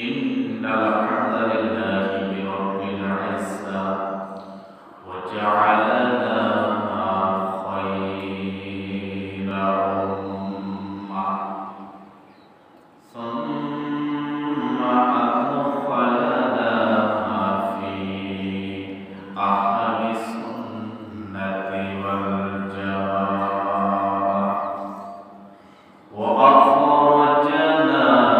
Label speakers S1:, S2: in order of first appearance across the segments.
S1: Innal hamdalillahi rabbil izzah wa ja'alana khayra ummah thumma adkhalana fi ahli sunnati wal jamaah wa akhrajana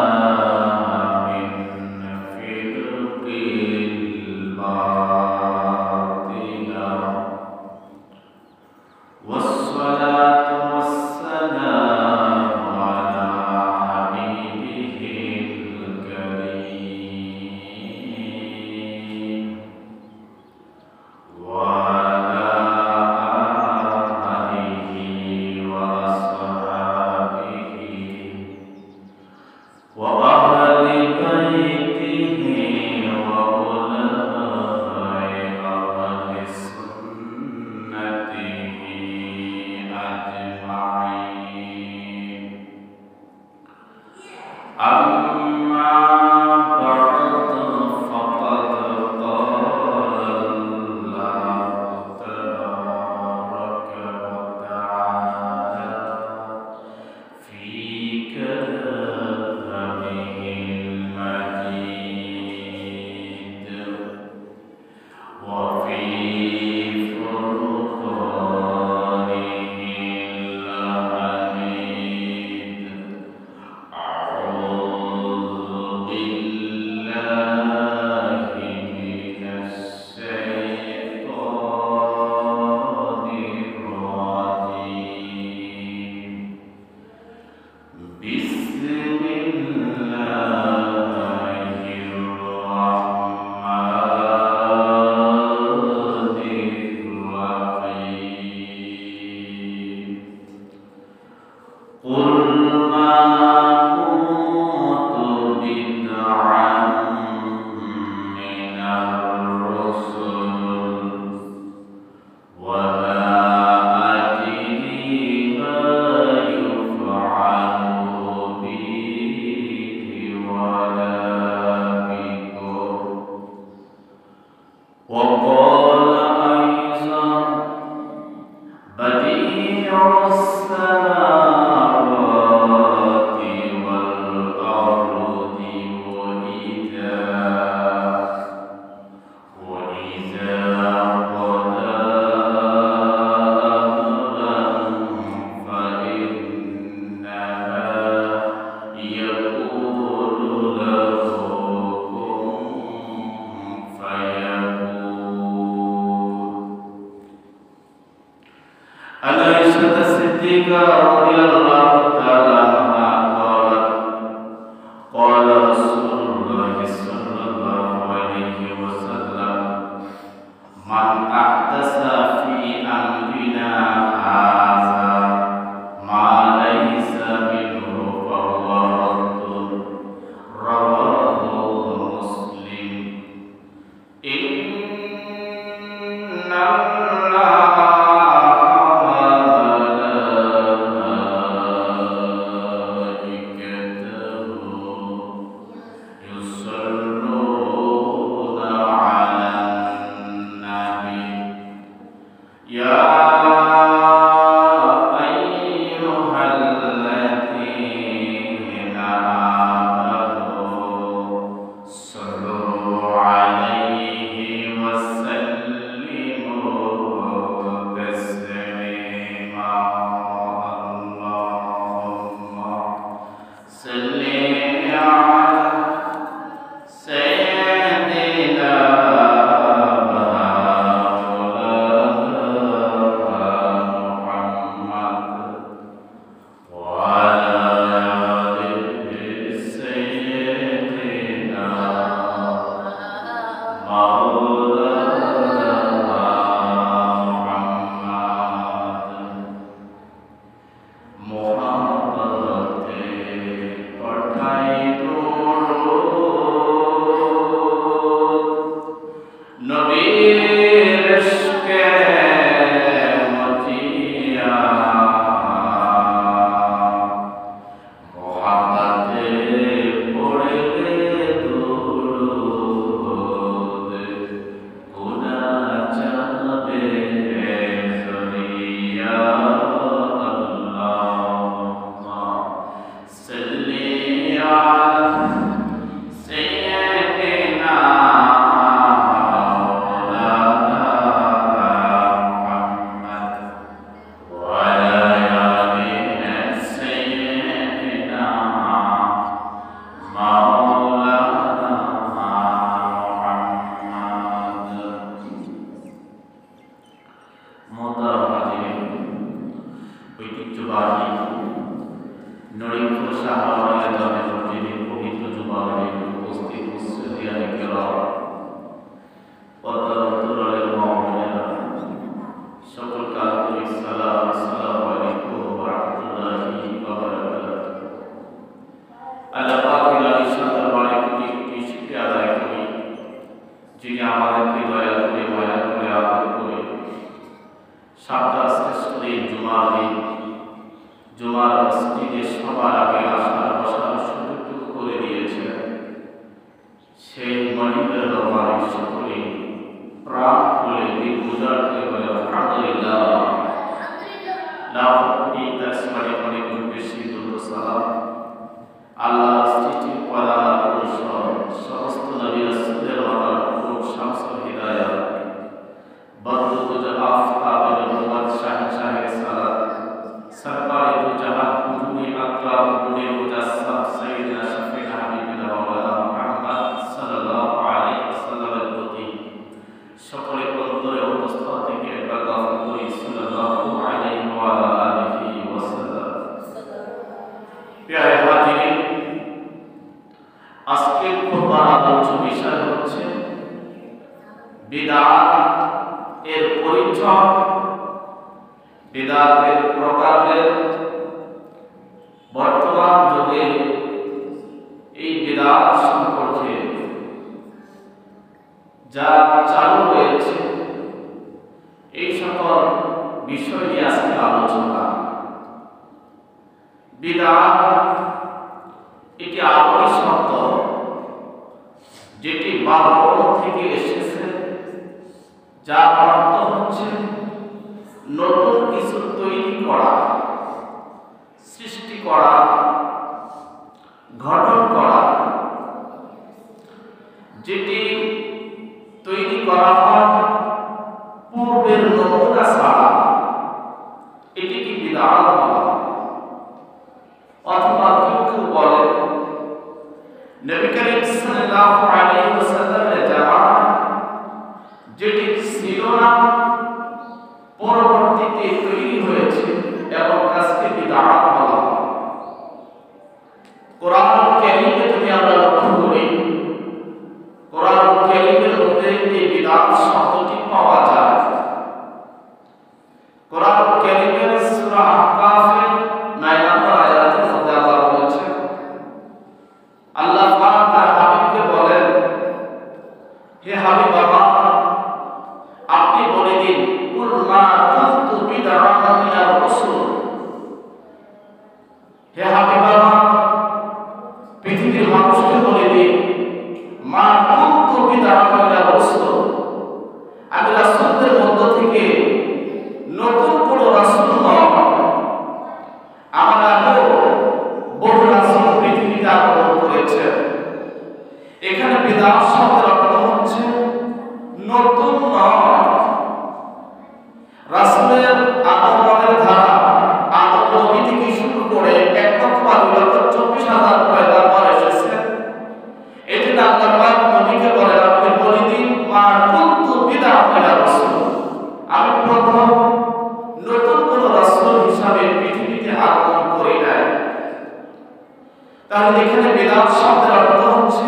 S1: মালিকের দরবারে সকলে প্রাণ খুলে দিল উজাড় করে বলে আলহামদুলিল্লাহ, লাখ কোটি তাসবিহ অনেক বেশি দুরূদ সালাম আল্লাহর সৃষ্টির পয়দা পুরুষ সমস্ত নবী রাসূলের মাতার পুরুষ শামসুল হিদায়াত বদরুল আফতাব নবুয়ত শাহনশাহে সালাত সরকারে দু জাহান হুজুরে আকরাম নূরে মুজাসসাম সাইয়্যিদিনা শফিনা হাবিবিনা মাওলানা মুহাম্মদ সাল্লাল্লাহু আলাইহি ওয়াসাল্লামের প্রতি সকলে অন্তরে অবস্থা থেকে একবার দোয়া করি সাল্লাল্লাহু আলাইহি ওয়া আলিহি ওয়াসাল্লাম। প্রিয় হাজিরিন, আজকের খুতবার আলোচ্য বিষয় হচ্ছে বিদআত এর পরিচয়, বিদআতের প্রকারভেদ, বর্তমান যুগে এই বিদআত সম্পর্কে যা চালু হয়েছে এই সকল বিষয় নিয়ে আজকে আলোচনা। বিদআত এটি আরবি শব্দ যেটি বাবল থেকে এসেছে, যার অর্থ হচ্ছে নতুন কিছু তৈরি করা, সৃষ্টি করা, গঠন করা। যেটি তৈরি করা হয় পূর্বের নমুনা ছাড়া, এটিকে বিদআত বলা হয়। অথবা কেউ কেউ বলে নবী করিম সাল্লাল্লাহু আলাইহি ওয়াসাল্লামের জামানায় যেটি ছিল না, পরবর্তীতে তৈরি হয়েছে এবং কাজকে বিদআত বলা হয়। কোরআনুল কারীমে যদি আমরা লক্ষ্য করি, কোরআনুল কারীমের মধ্যে এই বিদআত শব্দটি পাওয়া যায়। কোরআনুল কারীমের সূরা আহকাফের 9 নম্বর আয়াতের মধ্যে আল্লাহ বলেছেন, আল্লাহ পাক তার হাবিবকে বলেন, হে হাবিব বাবা, আপনি বলে দিন, কুল মা কুনতু বিদআতান মিনার রাসূল। হে হাবিব বাবা, পৃথিবীর মানুষকে বলে দিন, মা কুনতু বিদআতান মিনার রাসূল, আমি রাসূলদের মধ্য থেকে নতুন কোন রাসূল নয়। আমার আগেও বহু রাসূল পৃথিবীতে আগমন করেছেন। এখানে বিদআত শব্দের অর্থ হচ্ছে নতুন নয়। রাসূলের আগমনের ধারা আদম নবী থেকে শুরু করে 1,24,000 পয়গাম্বর এসেছে। এজন্য আল্লাহ পাক নবীকে বলেন, আপনি বলে দিন, মা কুনতু বিদআতান মিনার রাসূল, আমি প্রথম নতুন কোন রাসূল হিসাবে পৃথিবীতে আগমন করি নাই। তাহলে এখানে বিদআত শব্দের অর্থ হচ্ছে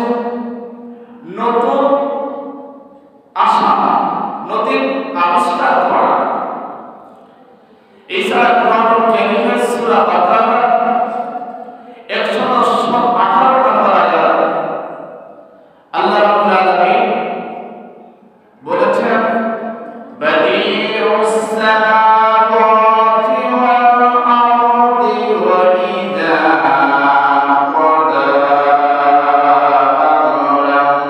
S1: নতুন আশা, নতুন আবিষ্কার করা। এছাড়া কোরআনুল কারীমের সূরা বাকারা 118 নম্বর আয়াত আল্লাহ রাব্বুল আলামিন বলেছেন, বাদিউস সামাওয়াতি ওয়াল আরদি ওয়া ইযা ক্বাদা আমরান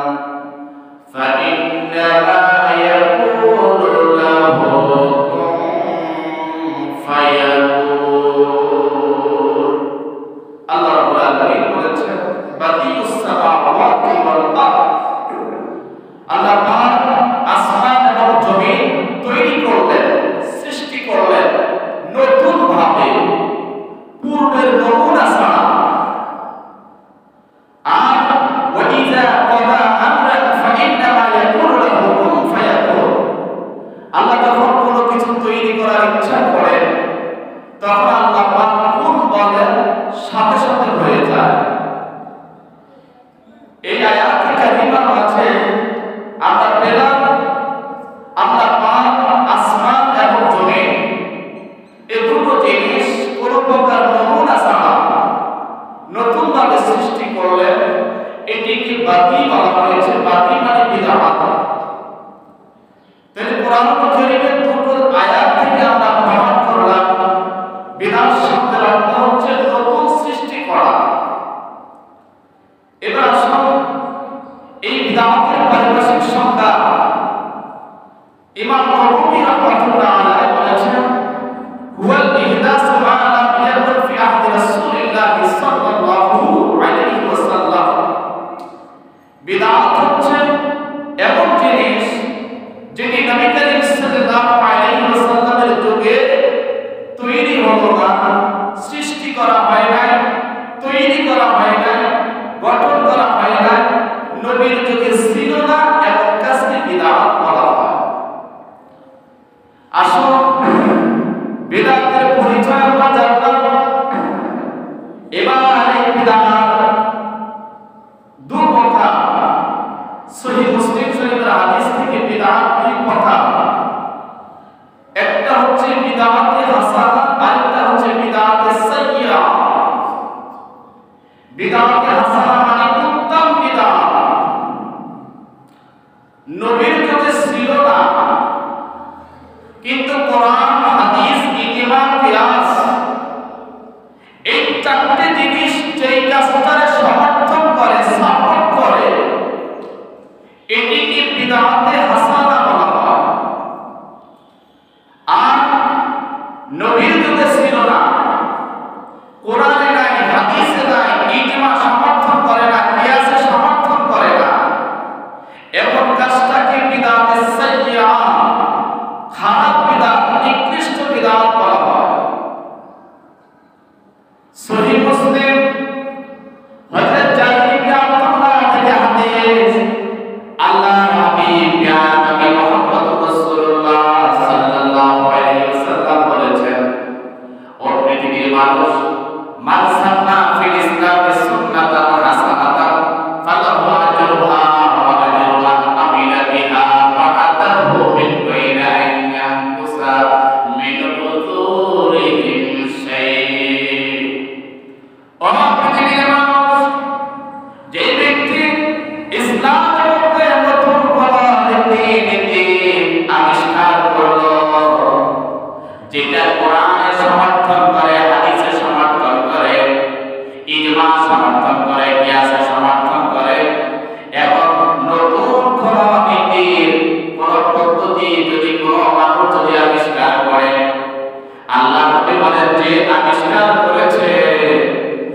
S1: ফাইন্নামা ইয়াকুলু লাহু কুন ফায়াকুন। আল্লাহ রাব্বুল আলামিন বলেছেন, বাদিউস সামাওয়াতি ওয়াল আরদ, আল্লাহ পাক আসমান এবং জমিন তৈরি করলেন, সৃষ্টি করলেন নতুন ভাবে, পূর্বের নমুনা ছাড়া। আর ওয়া ইযা ক্বাদা আমরান ফাইন্নামা ইয়াকুলু লাহু কুন ফায়াকুন, আল্লাহ যখন কোনো কিছু তৈরি করার ইচ্ছা করেন তখন আল্লাহ পাক কুন বলেন, সাথে সাথে হয়ে যায়। এই আয়াতে কারিমার মাঝে আমরা পেলাম আল্লাহ পাক আসমান এবং জমিন এই দুটো জিনিস কোনো প্রকার নমুনা ছাড়া নতুন ভাবে সৃষ্টি করলেন। এটিকে বাতি বলা হয়েছে, বাতি মানে বিদআত। তাহলে কোরআনুল কারীমের দুটো আয়াত থেকে আমরা প্রমাণ করলাম বিদআত শব্দের অর্থ হচ্ছে নতুন সৃষ্টি করা। এবার আসুন এই বিদআতের সংজ্ঞা ইমাম নববী রাহমাতুল্লাহ আলাইহি বলেছেন, হুয়াল ইহদাসু মা লাম ইয়াকুন ফি আহদি রাসূলিল্লাহ সাল্লাল্লাহু আলাইহি ওয়াসাল্লাম। বিদআত হচ্ছে এমন জিনিস যেটি নবী করিম সাল্লাল্লাহু আলাইহি ওয়াসাল্লামের যুগে তৈরি হলো না, সৃষ্টি করা হয় না, তৈরি করা হয় না, গঠন করা হয় না, নবীর যুগে ছিল না, এমন কাজকে বিদআত বলা হয়। আসল বিদআতের পরিচয় আমরা জানলাম। এবার এই বিদআত দুই প্রকার। সহিহ মুসলিম শরীফের হাদিস থেকে বিদআত দুই প্রকার। একটা হচ্ছে বিদআতে হাসানা, আরেকটা হচ্ছে বিদআতে সাইয়্যা। বিদআতে হাসানা মানে উত্তম বিদআত, নবীর যুগে ছিল না, কিন্তু কোরআন, হাদিস, ইজমা, কিয়াস এই চারটি জিনিস যেই কাজটারে সমর্থন করে, সাপোর্ট করে, এটিকে বিদআতে হাসানা বলা হয়। আর নবীর যুগে ছিল না, কোরআনে নাই, হাদিসে নাই, ইজমা সমর্থন করে না, কিয়াসে সমর্থন করে না, এমন কাজটাকে বিদআতে সাইয়্যা, খারাপ বিদআত, নিকৃষ্ট বিদআত বলা হয়। সহিহ মুসলিম হযরত জাবির ইবনে আব্দুল্লাহ থেকে হাদিস, আল্লাহর হাবিব ইয়া নবী মুহাম্মদ রাসূলুল্লাহ সাল্লাল্লাহু আলাইহি ওয়াসাল্লাম বলেছেন, ও পৃথিবীর মানুষ, মান সান্না ফিল ইসলামি সুন্নাতান হাসানাতান ফালাহু আজরুহা ওয়া আজরু মান আমিলা বিহা ওয়া আতাহু মিন গায়রি আন ইয়ানকুসা মিন উযুরিহিম শাই'। ও পৃথিবীর মানুষ, যে ব্যক্তি ইসলামের মধ্যে নতুন কোন রীতি আবিষ্কার করলো, যেটা কোরআনে সমর্থন করে, হাদিসে সমর্থন করে, ইজমা সমর্থন করে, কিয়াসে সমর্থন করে, এবং নতুন কোন নীতির কোন পদ্ধতি যদি কোন মানুষ যদি আবিষ্কার করে, আল্লাহ নবী বলেন, যে আবিষ্কার করেছে,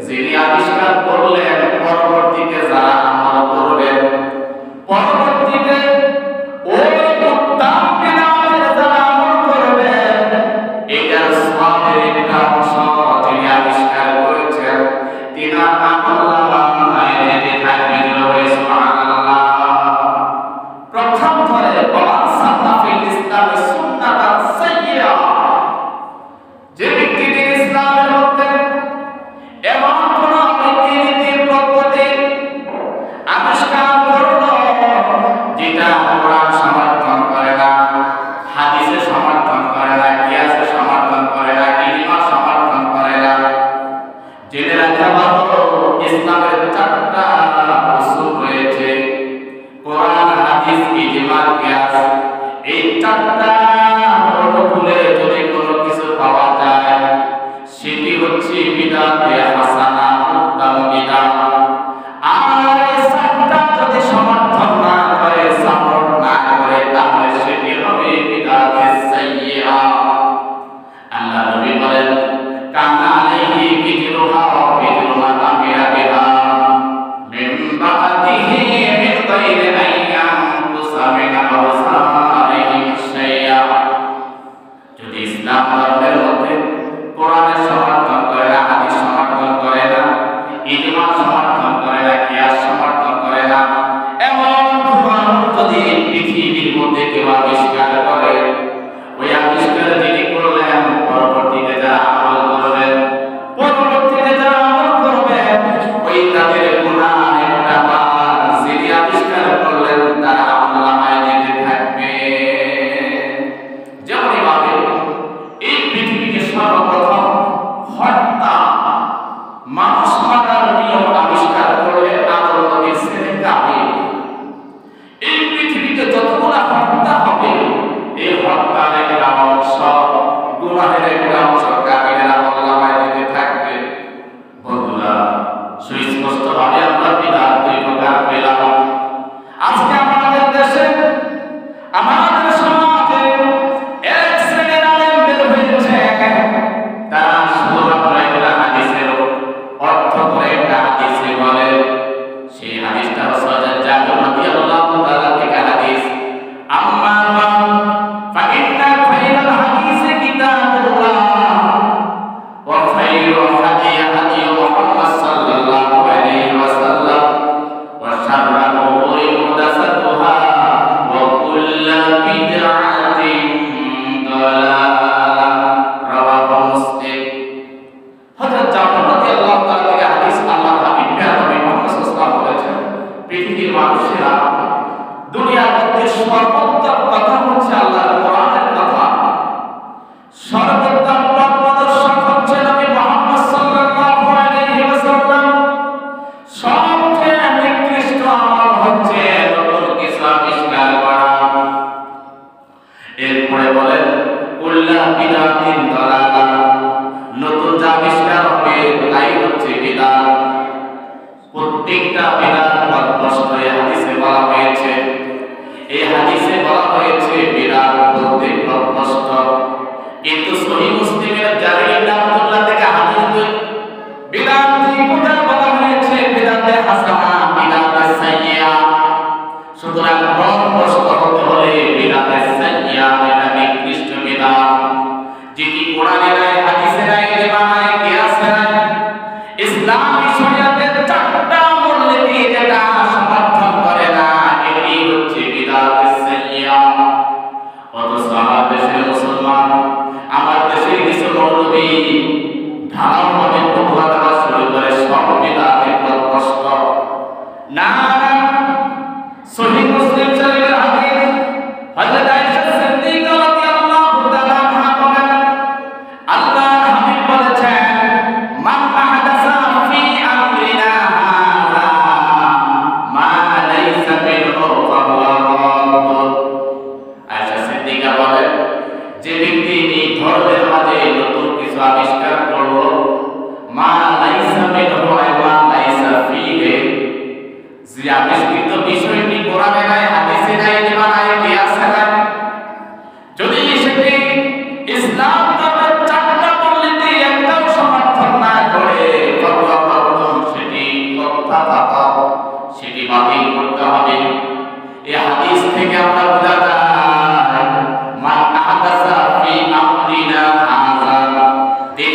S1: যিনি আবিষ্কার করলেন, পরবর্তীতে যারা আমল করবেন, পরবর্তীতে ওই উত্তম বিদআতের যারা আমল করবেন, এটার সওয়াবের একটা অংশ যিনি আবিষ্কার করেছেন, তিনার আমলনামায় যেতে থাকবে। সুবহানাল্লাহ। প্রথম ধরে ওয়ান সান্না ফিল ইসলামি সুন্নাতান সাইয়্যা, যে ব্যক্তি ইসলামের মধ্যে এমন কোন রীতিনীতির পদ্ধতি আবিষ্কার করলো, যেটা কোরআন সমর্থন করে না, হাদিসে সমর্থন করে না, কিয়াসে সমর্থন করে না, ইজমা সমর্থন করে না। জেনে রাখা ভালো, ইসলামের চারটা উসুল রয়েছে, কোরআন, হাদিস, ইজমা, কিয়াস। এই চারটা অনুকূলে যদি কোনো কিছু পাওয়া যায়, সেটি হচ্ছে বিদআতে হাসানা, উত্তম বিদআত। আর এই চারটা যদি সমর্থন না করে, সাপোর্ট না করে, তাহলে সেটি হবে বিদআতে সাইয়্যা। আল্লাহ নবী বলেন, কানা আলাইহি বিজরুহা ওয়া বিজরু মান আমিলা বিহা মিন বা'দিহি মিন গায়রি আন ইয়ানকুসা মিন আওসারিহিম শাইআ। যদি ইসলাম ধর্মের মধ্যে কোরআনের সমর্থন করে না, হাদিস সমর্থন করে না, ইজমা সমর্থন করে না, কিয়াস সমর্থন করে না, এমন মানুষ যদি পৃথিবীর মধ্যে কেউ আবিষ্কার করে, ওই আবিষ্কার যিনি করলেন, পরবর্তীতে যারা আমল করবেন, পরবর্তীতে যারা আমল করবেন, ওই তাদের গুনাহ একটা বার যিনি আবিষ্কার করলেন, তারা আমলনামায় যেতে থাকবে। যেমনই ভাবে এই পৃথিবীকে সর্বপ্রথম হত্যা, মানুষ মারার নিয়ম আবিষ্কার করলেন আদম নবীর ছেলে কাবিল। এই পৃথিবীতে যতগুলো হত্যা হবে, হযরত জাবের রাদিয়াল্লাহু তাআলা থেকে হাদিস আম্মা বা'দ ফাইন্না খায়রাল হাদিসি কিতাবুল্লাহ ওয়া খায়রু হাদি হাদি মুহাম্মদ সাল্লাল্লাহু আলাইহি ওয়াসাল্লাম ওয়া শাররুল উমুরি মুহদাসাতুহা ওয়া কুল্লু বিদআতিন দালালাহ রাওয়াহু মুসলিম। হযরত জাবের রাদিয়াল্লাহু তাআলা থেকে হাদিস আল্লাহর হাবিব নবী মুহাম্মদ সাল্লাল্লাহু আলাইহি ওয়াসাল্লাম বলেছেন, পৃথিবীর মানুষেরা দুনিয়ার মধ্যে সর্বোত্তম কথা হচ্ছে আল্লাহর কোরআনের কথা, সর্বোত্তম পথ প্রদর্শক হচ্ছে নবী মুহাম্মদ সাল্লাল্লাহু আলাইহি ওয়াসাল্লাম, সবচেয়ে নিকৃষ্ট আমল হচ্ছে নতুন কিছু আবিষ্কার করা। এরপরে বলেন কুল্লা বিদআতিন দালালাহ, নতুন যা আবিষ্কার হবে তাই হচ্ছে বিদআত। প্রত্যেকটা বিদআত পথভ্রষ্ট। এই হাদিসে বলা হয়েছে, এই হাদিসে বলা হয়েছে বিদআত বলতে পথভ্রষ্ট, কিন্তু সহিহ মুসলিমের জারির ইবনে আব্দুল্লাহ থেকে হাদিস বিদআত দুই প্রকার বলা হয়েছে, বিদআতে হাসানা, বিদআতে সাইয়্যিআ। সুতরাং পথভ্রষ্ট হতে হলে বিদআতে সাইয়্যিআ এটা নিকৃষ্ট বিদআত, যেটি কোরআনে নাই, হাদিসে নাই, ইজমা নাই, কিয়াসে নাই, ইসলামী শরীয়তের চারটা মূলনীতি যেটা সমর্থন করে না, এটি হচ্ছে বিদআতে সাইয়্যিআ। অথচ আমার দেশের মুসলমান, আমার দেশের কিছু মৌলবী ধারাবাহিক ফতোয়া দেওয়া শুরু করে সব বিদআতে পথভ্রষ্ট। না, সহিহ মুসলিম শরীফের হাদিস হযরত আয়েশা সিদ্দিকা রাদিয়াল্লাহু তাআলা আনহা বলেন, আল্লাহর হাবিব বলেছেন, মান আহদাসা ফি আমরিনা হাযা মা লাইসা মিনহু ফাহুয়া রাদ্দ। আয়েশা সিদ্দিকা বলেন, যে ব্যক্তি এই ধর্মের মাঝে নতুন কিছু আবিষ্কার করলো, মা লাইসা মিনহু ওয়া লাইসা ফিহি, যে আবিষ্কৃত বিষয়টি কোরআনে নাই, হাদিসে নাই, ইজমা নাই, কিয়াসে নাই, যদি সেটি ইসলাম ধর্মের চারটা মূলনীতি একটাও সমর্থন না করে, সেটি প্রত্যাখ্যাত, সেটি বাতিল করতে হবে। এই হাদিস থেকে আমরা বোঝা যায়, মান আহদাসা ফি আমরিনা হাযা,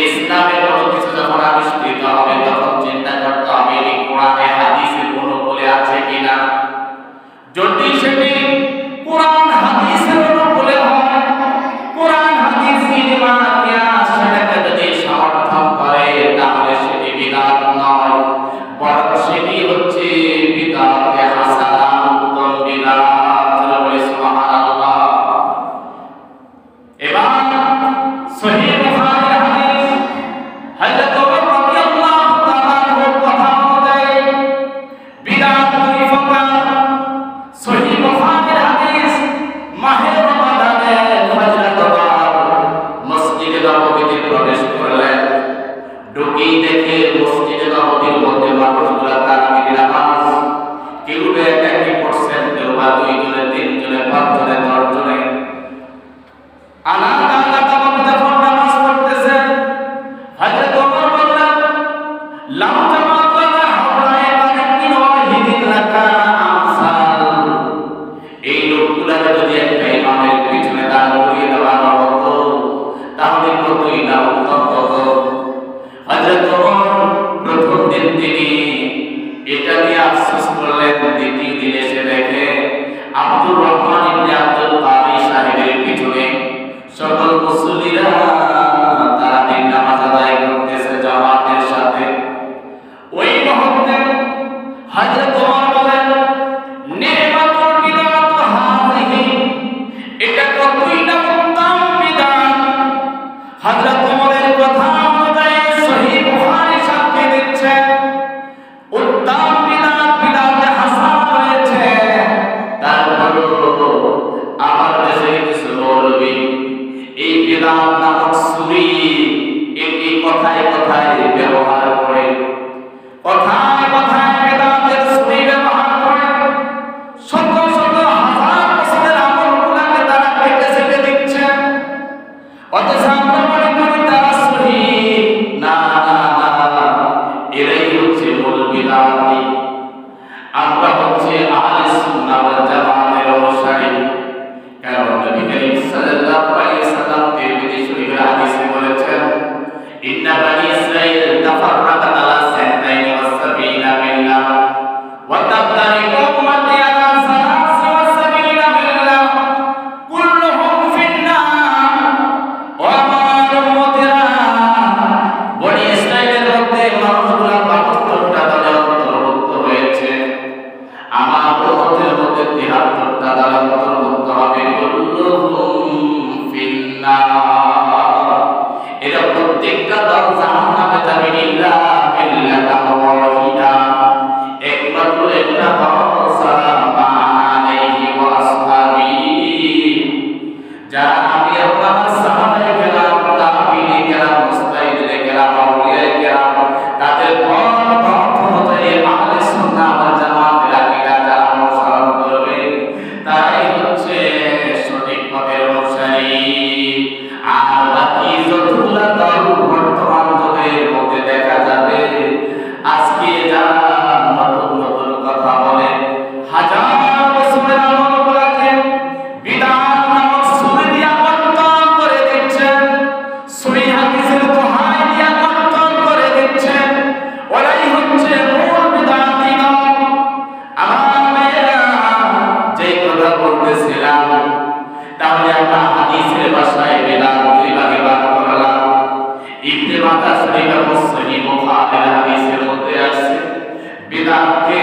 S1: ইসলামে কোনো কিছু যখন আবিষ্কৃত হবে তখন চিন্তা করতে হবে এটি কোরআনে হাদিসের অনুকূলে আছে কিনা। যদি সেটি কোরআন হাদিসের অনুকূলে হয়, কোরআন হাদিস ইজমা কিয়াস সেটাকে যদি সমর্থন করে, তাহলে সেটি বিদআত নয়, বরং সেটি হচ্ছে বিদআতে হাসানা, উত্তম বিদআত। বলে সুবহানাল্লাহ। এবার সহিহ বুখারীর হাদিস হযরত ওমর রাদিয়াল্লাহু তাআলা আনহুর কথা অনুযায়ী বিদআত দুই প্রকার। সহিহ বুখারীর হাদিস, মাহে রমাদানে হযরত ওমর মসজিদে নববীতে প্রবেশ করলেন, ঢুকেই দেখে মসজিদে নববীর মধ্যে মানুষগুলা তারাবির নামাজ, কেউ একাকি পড়ছেন, কেউ বা দুইজনে, তিনজনে, পাঁচজনে, দশজনে আলাদা আলাদা ভাবে যখন নামাজ পড়তেছেন, হযরত ওমর বললেন, লাউ জামাতুনা হাওলায়ে বারিকিন ওয়াহিদিন লাকানা আমসাল, এই লোকগুলাকে যদি একটা ইমামের পিছনে দাঁড় করিয়ে দেওয়া হতো তাহলে কতই না উত্তম হতো। হযরত ওমর প্রথম দিন তিনি এটা নিয়ে আফসোস করলেন, দ্বিতীয় দিন এসে দেখে আব্দুর রহমান ইবনে উম্মতের মধ্যে 73টা দল অন্তর্ভুক্ত হবে, কুল্লুহুম ফিন্নার। এরা প্রত্যেকটা দল জাহান্নামে যাবে, ইল্লা মিল্লাতান ওয়াহিদা, একমাত্র একটা দল ছাড়া, মা আলাইহি ওয়া আসহাবি, যারা আমি আপনার সাহাবায়ে কেরাম, তাবিঈনে কেরাম, মুস্তাহিদে কেরাম, আউলিয়ায়ে কেরাম, তাদের পথ অনুযায়ী আহলে সুন্নাহ ওয়াল জামাতের আকীদা যারা অনুসরণ করবে, তারাই হচ্ছে সঠিক পথের অনুসারী। আর বাকি যতগুলা দল বর্তমান যুগের মধ্যে দেখা যাবে, আজকে যারা নতুন নতুন কথা বলে, হাজার বছরের আমলগুলোকে বিদআত নামক সুরে দিয়া কর্তন করে দিচ্ছেন, সহিহ হাদিসের দোহাই দিয়া কর্তন করে দিচ্ছেন, ওরাই হচ্ছে মূল বিদআতি দল। আমার মেয়েরা, যে কথা বলতেছিলাম, তাহলে আমরা হাদিসের ভাষায় বিদআত দুই ভাগে ভাগ করলাম। ইবনে মাতা শরীফ এবং সহিহ বুখারীর হাদিসের মধ্যে আছে, বিদআতকে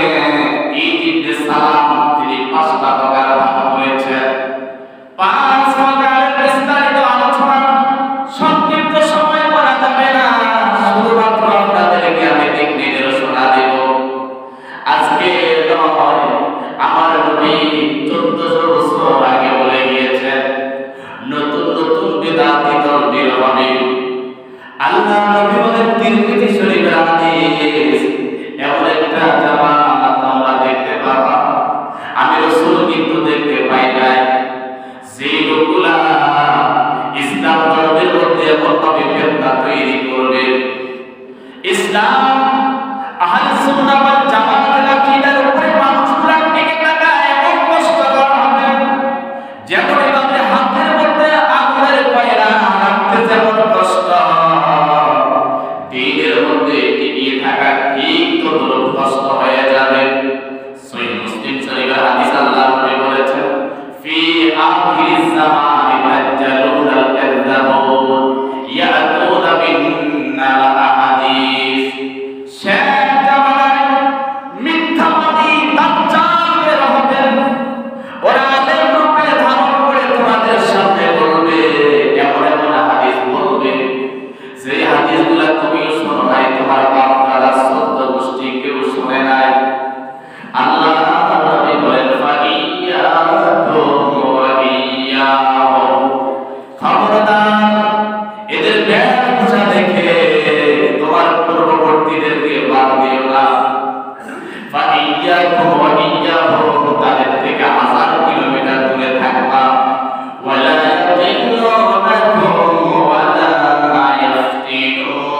S1: ইবনে সালাম তিনি 5টা ভাগে ভাগ করেছেন। 5 ভাগের বিস্তারিত আলোচনা সংক্ষিপ্ত সময় করা যাবে না, শুধুমাত্র আপনাদেরকে আমি দিক নির্দেশনা দেব। আজকে নয়, আমার নবী 1400 বছর আগে বলে গিয়েছেন, নতুন নতুন বিদআতি দল বের হবে। আল্লাহ নবী বলেন, তিরমিজি শরীফের হাদিস, এমন একটা জামাত আমরা দেখতে পাবো, আমি রাসূল কিন্তু দেখতে পাই নাই, যে লোকগুলা ইসলাম ধর্মের মধ্যে এমন ভাবে ফিতনা তৈরি করবে, ইসলাম আহলে সুন্নাহ ওয়াল জামাতের আকীদার উপরে মানুষগুলা টিকে থাকা এমন কষ্টকর হবে, যেমন এভাবে হাতের মধ্যে আগুনের কয়লা রাখতে যেমন কষ্ট, দ্বীনের মধ্যে টিকিয়ে থাকা ঠিক ততটুকু কষ্ট হয়ে যাবে। সহিহ মুসলিম শরীফের হাদিস, আল্লাহ নবী বলেছেন, ফি আখিরিজ জামানি দাজ্জালুনাল কাযযাবুন ইয়াতুনা বিন্নাল আহাদিস, শেষ জামানায় মিথ্যাবাদী দাজ্জাল বের হবে, ওরা আলেম রূপে ধারণ করে তোমাদের সামনে বলবে, এমন এমন হাদিস বলবে, যে হাদিসগুলা তুমিও শোনো নাই, তোমার বাপ দাদা 14 গোষ্ঠী কেউ শুনে নাই। আল্লাহ নবী বলেন, ফাইয়াকুম ওয়া ইয়াহুম, খবরদার এদের বেশভূষা দেখে তোমার পূর্ববর্তীদেরকে বাদ দিও না। ফাইয়াকুম ওয়া ইয়াহুম, তাদের থেকে 1000 কিলোমিটার দূরে থাকবা। ওয়ালা ইয়াতিনুনাকুম ওয়ালা ইয়াফতিনুনাকুম,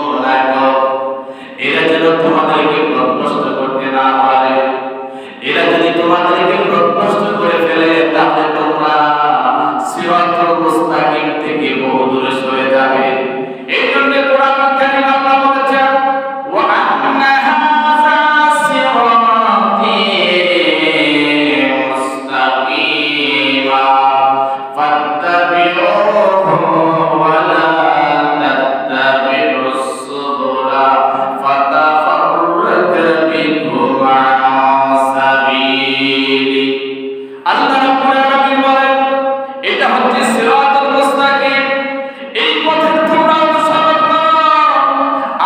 S1: এরা যেন তোমাদেরকে প্রশ্ন করতে না পারে। এরা যদি তোমাদেরকে প্রশ্ন করে ফেলে, তাহলে তোমরা সিরাতুল মুস্তাকিম থেকে বহু দূরে সরে যাবে। এই জন্য কোরআন কারীম আল্লাহ বলেছেন, ওয়া আন্না হাযা সিরাতি মুস্তাকিমা ফাত্তাবিউহু ওয়া লা তাত্তাবিউস সুবুলা ফাতাফাররাকা বিকুম আন সাবিলি। আল্লাহ রাব্বুল আলামিন বলেন, এটা হচ্ছে সিরাতুল মুস্তাকিম, এই পথে তোমরা অনুসরণ করো,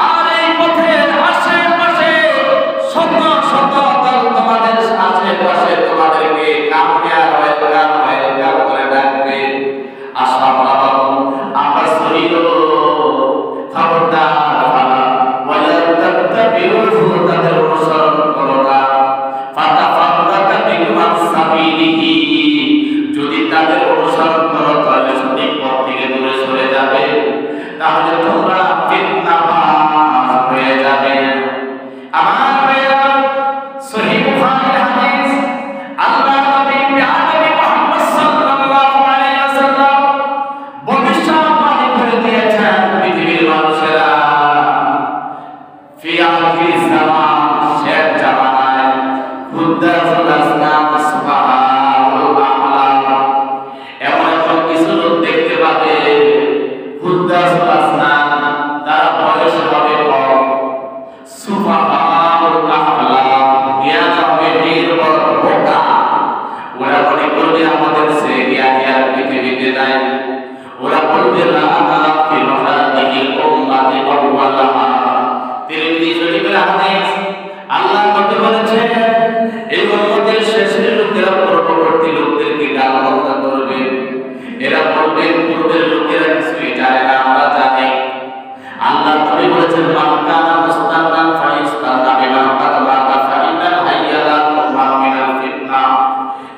S1: আর এই পথের আশেপাশে শত শত দল তোমাদের আশেপাশে তোমাদেরকে কামিয়াব ওয়েলকাম করে ডাকবে। আশা বাবা, আমরা শরীর খবরদার ফালা ওয়ালা তাত্তাবিউহু, তাদের অনুসরণ করো না, ফাতাফাররাকা বিকুম আন সাবিলিহি,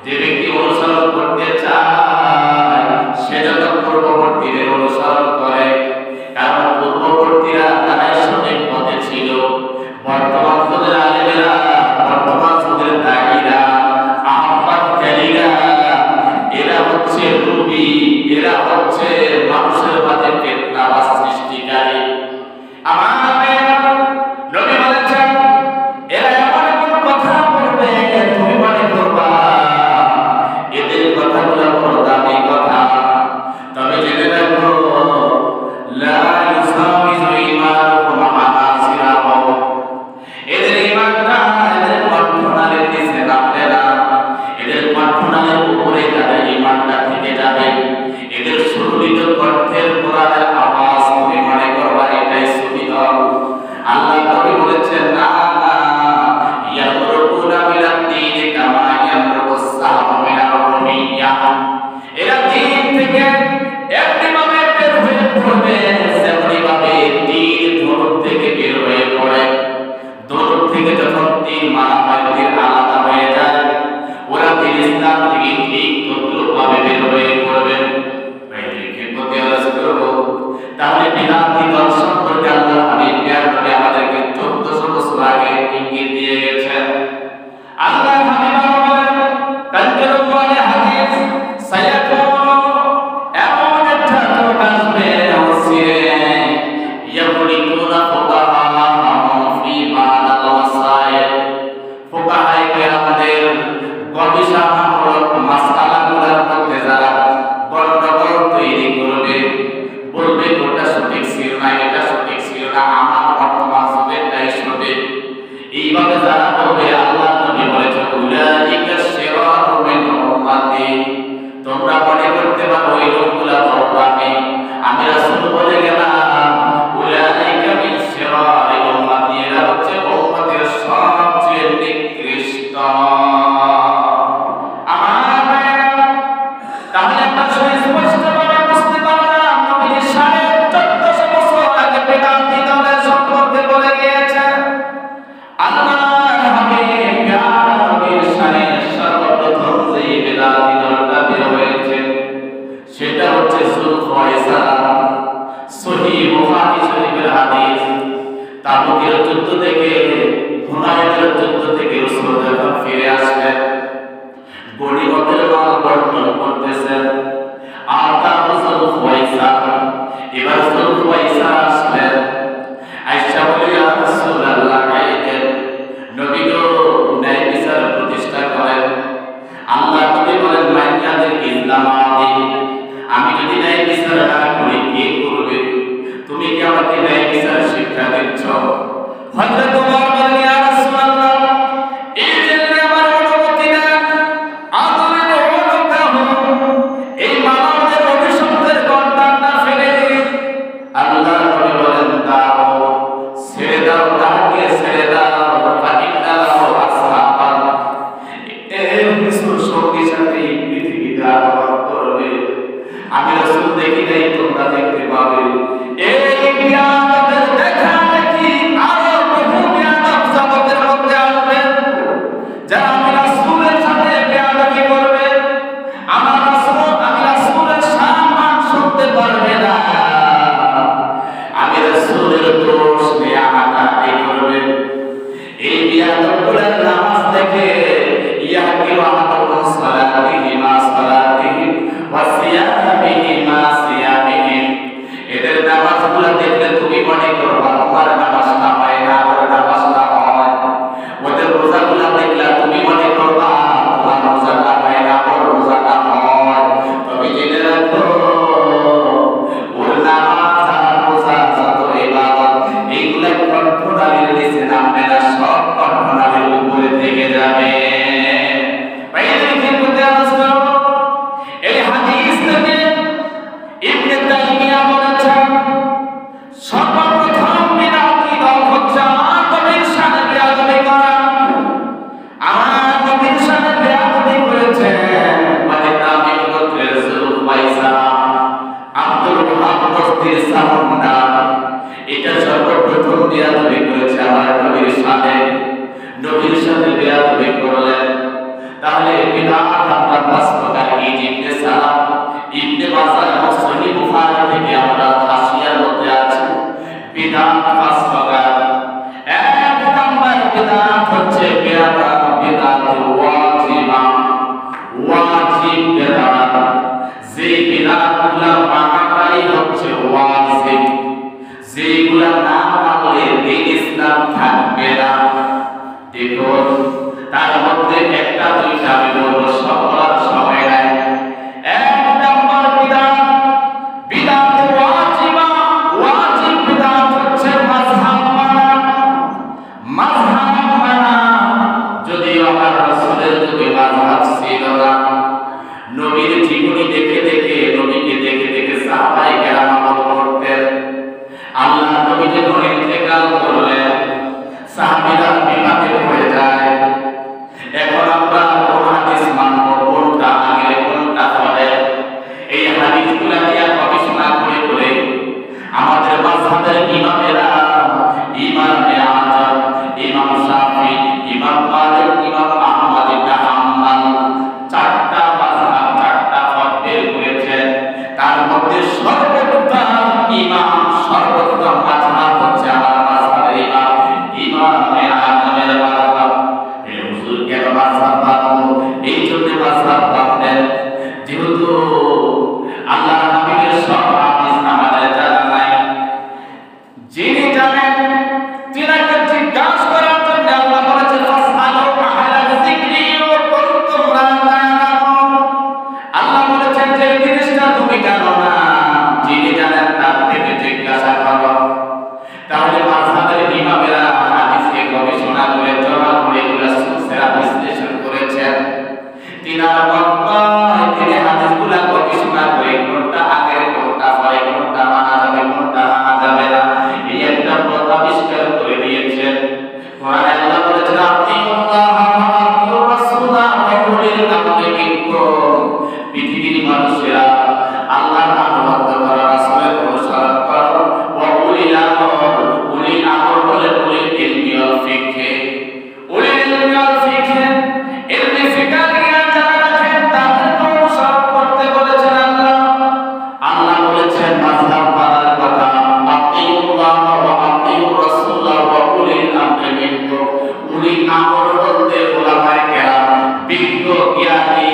S1: যে ব্যক্তি অনুসরণ করতে চায় সে যেন পূর্ববর্তীদের অনুসরণ করে, কারণ পূর্ববর্তীরা তারাই সঠিক পথে ছিল। বর্তমান যুগের আলেমেরা, বর্তমান যুগের দায়ীরা, আহ্বানকারীরা এরা হচ্ছে রূপী, এরা হচ্ছে মানুষের মাঝে ফিতনা সৃষ্টিকারী। আমার নবী বলেছেন এরা এমন এমন কথা বলবে তুমি মনে করবা এদের কথাগুলো বড় দামি কথা। তবে জেনে রাখো লা ইউসাবিজু ঈমানুহুম আনাসিরাহুম, এদের ঈমানটা এদের কণ্ঠনালীর নিচে নামবে না, এদের কণ্ঠনালীর উপরে তাদের ঈমানটা থেকে যাবে। এদের সুরলিত কণ্ঠের কোরআনের আওয়াজ তুমি মনে করবা এটাই সুবিধা। আল্লাহ নবী বলেছেন না না ইয়ামরুকুনা বিল-দ্বীন কামা ইয়ামরুকুস সাহমু মিনার রুমিয়্যা, এরা দ্বীন থেকে এমনিভাবে বের হয়ে পড়বে যেমনিভাবে তীর ধনুক থেকে বের হয়ে পড়ে। ধনুক থেকে যখন তীর মারা হয় তীর আলাদা হয়ে যায়, ওরা তীর ইসলাম থেকে ঠিক তদ্রুপভাবে বের হয়ে পড়বে। তাহলে বিদাতি দল সম্পর্কে আল্লাহ হাবিব নবী আমাদেরকে 1400 বছর আগে ইঙ্গিত দিয়ে গেছেন। আল্লাহ হাবিব বলেন কানজুল হাদিস সায়াকুনু, এমন একটা যুগ আসবে অচিরে ইয়াকুলিকুনা ফুকাহাহুম ফি বা'দাল মাসাইল, ফুকাহায়ে কেরামদের গবেষণামূলক মাসআলাগুলোর মধ্যে যারা গন্ডগোল তৈরি করবে, বলবে ওটা সঠিক ছিল না, এটা সঠিক ছিল না, আমার বর্তমান যুগেরটাই সঠিক, এইভাবে যারা বলবে আল্লাহ নবী বলেছেন উলাইকা শিরারু মিন উম্মতি, তোমরা মনে করতে পারো এই লোকগুলা বড় দামি। আমি রাসূল বলে গেলাম উলাইকা মিন শিরারি উম্মতি, এরা হচ্ছে উম্মতের সবচেয়ে নিকৃষ্ট। তাহলে আমরা সুস্পষ্টভাবে বুঝতে পারলাম নবীজি 1450 বছর আগে বেদাতি দলের সম্পর্কে বলে গিয়েছেন। আল্লাহর হাবিব নবীর শানে সর্বপ্রথম যে বেদাতি দলটা বের হয়েছে সেটা হচ্ছে যুলখায়সারা। সহিহ বুখারী শরীফের হাদিস, তাবুকের যুদ্ধ থেকে, হুনাইনের যুদ্ধ থেকে রাসূল যখন ফিরে আসলেন, গনিমতের মাল বন্টন করতেছেন, আর তার যুলখায়সা, এবার যুলখায়সা আসলেন, আয়েশা বলে ইয়া রাসূলুল্লাহ আইতেন, নবী গো ন্যায় বিচার প্রতিষ্ঠা করেন। আল্লাহ নবী বলেন মাইয়াদের ইসলামাদি, আমি যদি ন্যায় বিচার না করি কে করবে? তুমি কি আমাকে ন্যায় বিচার শিক্ষা দিচ্ছ? হযরত ওমর বলেন ইয়া রাসূলুল্লাহ এই জন্য আমার অনুমতি দেন, আদরের অনুগ্রহ এই মানবদের অভিশপ্তের গর্দানটা ফেলে দিন। আল্লাহ নবী বলেন দাও, ছেড়ে দাও, তাকে ছেড়ে দাও, ফাইন্না লাহু আসহাবান, এর কিছু সঙ্গী সাথে পৃথিবীতে আগমন করবে। আমি রাসূল দেখি নাই, তোমরা দেখতে পাবে। এই বিয়াদতের দেখা দেখি আরো বহু বিয়াদত জগতের মধ্যে আসবে, যারা আমি রাসূলের সাথে বিয়াদতি করবে, আমি রাসূলের সম্মান শুনতে পারবে না, আমি রাসূলের দোষ নিয়ে হাঁটাহাঁটি করবে। এই বিয়াদতগুলোর নামাজ দেখে ইয়াকিলু আহাদুকুম সালাতিহি মা সালাতিহিম ওয়া সিয়ামিহি মা সিয়ামিহিম, এদের নামাজগুলো দেখলে তুমি মনে করবা তোমার নামাজটা হয় না, ওর নামাজটা হয়। ওদের রোজাগুলো দেখলে তুমি মনে করবা তোমার রোজাটা হয় না, ওর রোজাটা হয়। তবে জেনে রাখো ওর নামাজ আর রোজা যত ইবাদত এইগুলা কণ্ঠনালীর নিচে নামবে না, সব কণ্ঠনালীর উপরে থেকে যাবে। এই হাদিস থেকে ইবনে তাইমিয়া বলেছেন সর্বপ্রথম বিদাতি দল হচ্ছে আমার নবীর শানে বেয়াদবি করা। আমার নবীর শানে বেয়াদবি করেছেন মানে তামিম গোত্রের যুলখায়সা, আব্দুল ওয়াহাব বস্তির সামুন্ডা, এটা সর্বপ্রথম বেয়াদবি করেছে আমার নবীর শানে। নবীর সাথে বেয়াদবি করলেন, তাহলে বিদআত আমরা 5 প্রকার এই ইবনে সালাম ইবনে মাজাহ এবং সহিহ বুখারী থেকে আমরা হাসিয়ার মধ্যে আছে বিদআত 5 প্রকার। এক নাম্বার বিদআত হচ্ছে বিদআত ওয়াজিবা, ওয়াজিব বিদআত। যে বিদআতগুলো মানাটাই হচ্ছে ওয়াজিব, যেগুলো না মানলে দ্বীন ইসলাম থাকবে না। দেখুন তার মধ্যে একটা দুইটা আমি বলবো, সব বলার সময় নাই। এক নম্বর বিদআত ওয়াজিবা, ওয়াজিব বিদআত হচ্ছে মাযহাব মানা। মাযহাব মানা যদিও আমার রাসূলের যুগে মাযহাব ছিল না, নবীর জীবনী দেখে দেখে, নবীকে দেখে দেখে সাহাবায়ে কেরাম আমল করতেন। আল্লাহ নবী যখন ইন্তেকাল করলেন সাহাবীরা বিপাকে পড়ে যায়। এখন আমরা কোন হাদিস মানব, কোনটা আগে কোনটা পরে, এই হাদিসগুলো নিয়ে গবেষণা করে করে আমাদের মাযহাবের ইমামেরা, ইমামে আযম, ইমাম শাফি, ইমাম মালিক, ইমাম আহমদ ইবনে হাম্বল চারটা মাযহাব, চারটা ফতোয়া করেছেন। তার মধ্যে সর্বোত্তম ইমাম, সর্বোত্তম মাযহাব হচ্ছে আমার মাযহাবের ইমাম, ইমামে আযমের মাযহাব। এই হুজুর কেন মাযহাব মানবো? এই জন্য মাযহাব মানতেন যেহেতু আল্লাহর হাবিবের সব হাদিস আমাদের জানা নাই। যিনি জানেন তিনাকে জিজ্ঞাসা করার জন্য আল্লাহ বলেছেন ফাসআলু আহলা যিকরি ইন কুনতুম লা তা'লামুন। আল্লাহ বলেছেন যে জিনিসটা তুমি জানো না, যিনি জানেন তার থেকে জিজ্ঞাসা করো। তাহলে মাযহাবের ইমামেরা হাদিসকে গবেষণা করে জমা করে এগুলা সুসেরা বিশ্লেষণ করেছেন। তিনার মতবাদ তিনি হাদিসগুলা গবেষণা করে কোনটা আগে কোনটা পরে, কোনটা মানা যাবে কোনটা মানা যাবে না, এই একটা পথ আবিষ্কার করে দিয়েছেন। কোরআনে আল্লাহ বলেছেন আতিউল্লাহ ওয়া আতিউর রাসূলা ওয়া উলিল আমরি মিনকুম। পৃথিবীর মানুষেরা আল্লাহর আনুগত্য করো, রাসূলের অনুসরণ করো। ওয়া উলিল আমর, উলিল আমর বলে উলিল ইলমি ওয়াল ফিকহ, উলিল ইলমি ওয়াল ফিকহ, ইলমি ফিকহ জ্ঞান যারা রাখেন তাদেরকে অনুসরণ করতে বলেছেন আল্লাহ। আল্লাহ বলেছেন মাযহাব মানার কথা আতিউল্লাহ ওয়া আতিউর রাসূলা ওয়া উলিল আমরি মিনকুম। উলিল আমর বলতে উলামায়ে কেরাম, বিজ্ঞ জ্ঞানী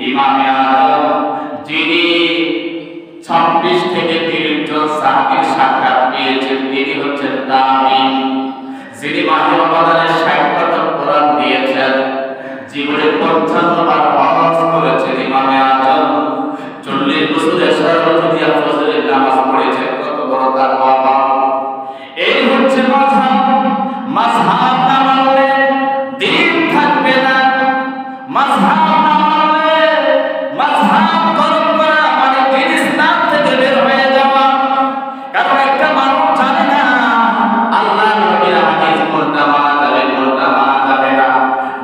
S1: ইমামে আযম, যিনি 26 থেকে 30 জন সাহাবীর সাক্ষাৎ পেয়েছেন, তিনি হচ্ছেন তাবিঈন। যিনি মাহে রমাদানে 60 খতম কোরআন দিয়েছেন, জীবনে 55 বার হজ করেছেন ইমামে আযম, 40 বছরের সারাদিয়া ফজরের নামাজ পড়েছেন। কত বড় তাকওয়া! এই হচ্ছে মাযহাব। মাযহাব না মানলে দ্বীন থাকবে না। মাযহাব না মানলে, মাযহাব পালন করা মানে দ্বীন ইসলাম থেকে বের হয়ে যাওয়া। কারণ একটা মানুষ জানে না আল্লাহর নবীর হাদিস কোনটা মানা যাবে কোনটা মানা যাবে না।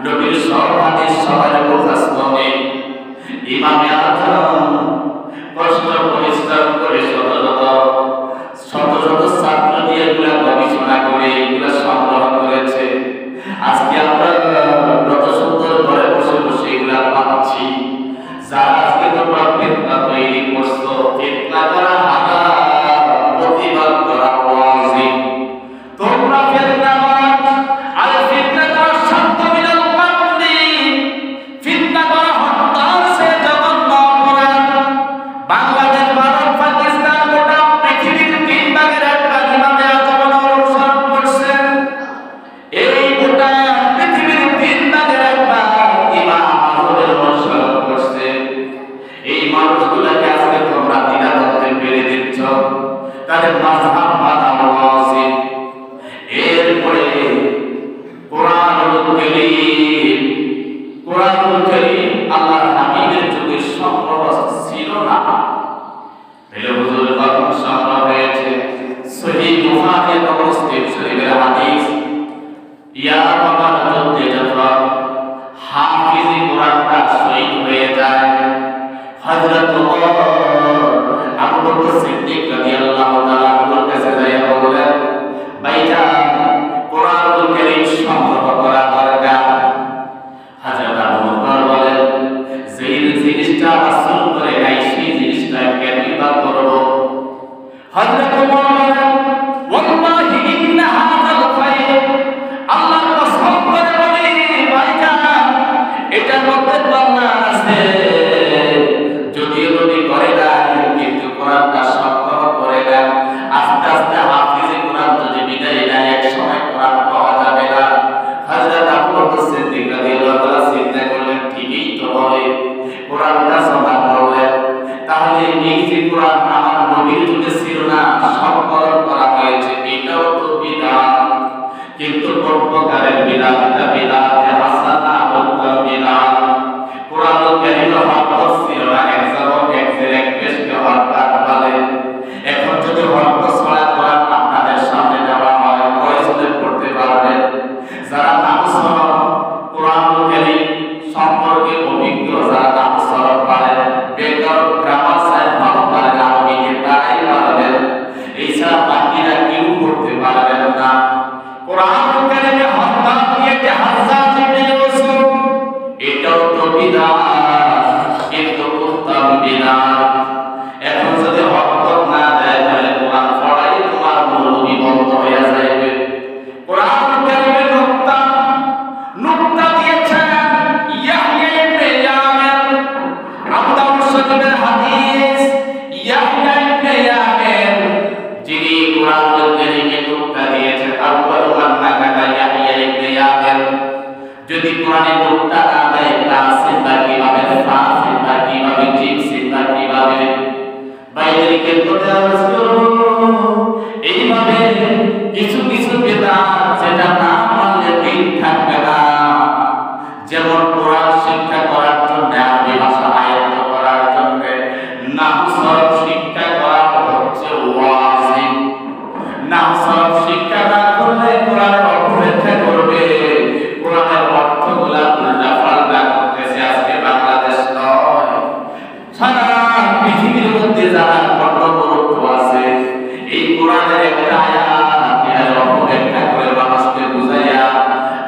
S1: নবীর সব হাদিস সবার মুখস্থ নেই। ইমামে আযম কষ্ট পরিশ্রম করে শত শত ছাত্র দিয়ে এগুলা গবেষণা করে এগুলা সংগ্রহ করেছে। আজকে আমরা কত সুন্দর ঘরে বসে বসে এগুলা পাচ্ছি। যারা আজকে তোমরা ফিতনা তৈরি করছো, ফিতনা করা হারাম, প্রতিবাদ করা ওয়াজিব। তোমরা ফিতনাবাজ, আর ফিতনা করা শব্দ মিলাল পাতলি, ফিতনা করা হত্যার সে জঘন্য অপরাধ। বাংলাদেশ, ভারত, পাকিস্তান গোটা পৃথিবীর 3 ভাগের 1 ভাগ ইমামে আযম অনুসরণ করছে। এই গোটা পৃথিবীর 3 ভাগের 1 ভাগ ইমাম আযমের অনুসরণ করছে। এই মানুষগুলোকে আজকে তোমরা দ্বিধাদ্বন্দ্বে ফেলে দিচ্ছ, তাদের মাযহাব মানা ওয়াজিব। এরপরে কোরআনুল কারীম, কোরআনুল কারীম আল্লাহর হাবিবের যুগে সংগ্রহ ছিল না। হুজুর কখন সংগ্রহ হয়েছে? সহিহ বুখারী এবং মুসলিম শরীফের হাদিস। ইয়া বাবা যুদ্ধে যখন হাফিজি কোরআনটা শহীদ হয়ে যায়, হযরত ওমর আবু বকর সিদ্দিক রাদিয়াল্লাহু তাআলা আনহুর কাছে যাইয়া বললেন, ভাইজান কোরআনুল কারীম সংগ্রহ করা দরকার। হযরত আবু বকর বলেন, আছে, যদিও নবী করে নাই কিন্তু কোরআনটা সংগ্রহ করে নেন। আস্তে আস্তে হাফিজে কোরআন যদি বিদায় নেয় এক সময় কোরআন পাওয়া যাবে না। হযরত আবু বকর সিদ্দিক রাদিয়াল্লাহু তাআলা চিন্তা করলেন, ঠিকই তো বলে, কোরআনটা জমা করলেন, তাহলে এই যে কোরআন আমার নবীর যুগে ছিল না, সংকলন করা হয়েছে, এটাও তো বিদআত। কিন্তু কোন প্রকারের বিদআত? এটা বিদআত হাসানা উত্তম বিদআত। কোরআন কারীমের হরকত ছিল না, একজন এক পেশকে হরকত বলে। এখন যদি হরকত ছড়া কোরআন আপনাদের সামনে দেওয়া হয়, কয়জনে পড়তে পারবেন? যারা নামসরফ কোরআন কারীম সম্পর্কে অভিজ্ঞ, যারা নামসরফ পারেন, ব্যাকরণ গ্রামার সাইন্স ভালো পারেন, আরবিকে তারাই পারবেন, এছাড়া বাকিরা কেউ করতে পারবেন না। কোরআন কারীমে হরকত দিয়েছে হাজ্জাজ ইবনে ইউসুফ, এটাও তো বিদআত, কিন্তু উত্তম বিদআত। এখন যদি হরকত না দেয় তাহলে কোরআন পড়াই তোমার মৌলবি বন্ধ হয়ে যাবে। কোরআন কারীমে নুকতা দিয়েছেন ইয়াহইয়া ইবনে ইয়ামির, আবু দাউদ শরীফের হাদিস। ইয়াহইয়া ইবনে ইয়ামির যিনি কোরআন কারীমে নুকতা দিয়েছেন, আউয়ালু মান নাকাতা ইয়াহইয়া ইবনে ইয়ামির। যদি কোরআনে নুকতা না দেয় তাহলে বাকি ভাবে ফাসিল বাকি ভাবে জিনসিল বাকি ভাবে বাইরের ক্ষেত্রে এইভাবে কিছু কিছু বিদআত যেটা না মানলে দিন থাকবে না। যেমন কোরআন শিক্ষা করার জন্য, আরবি ভাষা আয়ত্ত করার জন্য নাহু সরফ শিক্ষা করা হচ্ছে ওয়াজিব। নাহু সরফ শিক্ষা না করলে কোরআনের অর্থ ব্যাখ্যা করবে, কোরআনের অর্থগুলা উল্টাপাল্টা করতেছে আজকে বাংলাদেশ নয়, সারা পৃথিবীর মধ্যে যারা কর্মরত আছে, এই কোরআনের একটা আয়াত এর অর্থ ব্যাখ্যা করে মানুষকে বুঝাইয়া